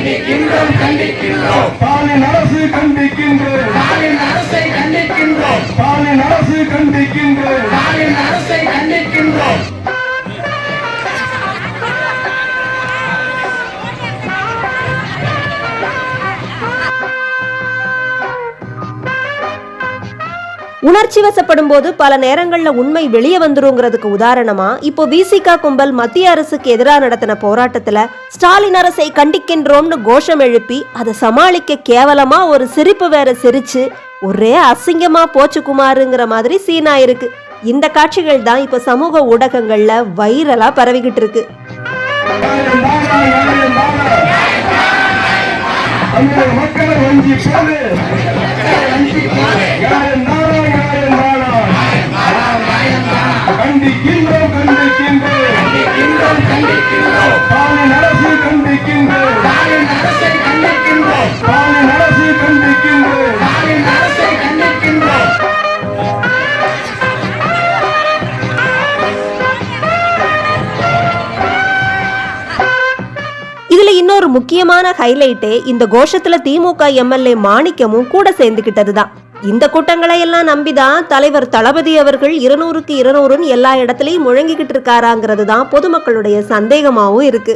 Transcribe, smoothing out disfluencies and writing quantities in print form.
ஸ்டாலின் அரசு கண்டிக்கின்றோம். ஸ்டாலின் அரசை கண்டிக்கின்றோம். ஸ்டாலின் அரசு கண்டிக்கின்றோம். ஸ்டாலின் அரசை கண்டிக்கின்றோம். உணர்ச்சி வசப்படும் போது பல நேரங்கள்ல உண்மை வெளியே வந்துருங்கிறதுக்கு உதாரணமா இப்போ விசிக கும்பல் மத்திய அரசுக்கு எதிராக நடத்தின போராட்டத்துல ஸ்டாலின் அரசை கண்டிக்கின்றோம்னு கோஷம் எழுப்பி அதை சமாளிக்க கேவலமா ஒரு சிரிப்பு வேற சிரிச்சு ஒரே அசிங்கமா போச்சு குமாருங்கிற மாதிரி சீனா இருக்கு. இந்த காட்சிகள் தான் இப்ப சமூக ஊடகங்கள்ல வைரலா பரவிக்கிட்டு இருக்கு. இதுல இன்னொரு முக்கியமான ஹைலைட்டே இந்த கோஷத்துல திமுக எம்எல்ஏ மாணிக்கமும் கூட சேர்ந்துகிட்டதுதான். இந்த கூட்டங்களை எல்லாம் நம்பிதான் தலைவர் தளபதி அவர்கள் 200க்கு 200 எல்லா இடத்துலயும் முழங்கிக்கிட்டு இருக்காராங்கிறது தான் பொதுமக்களுடைய சந்தேகமாவும் இருக்கு.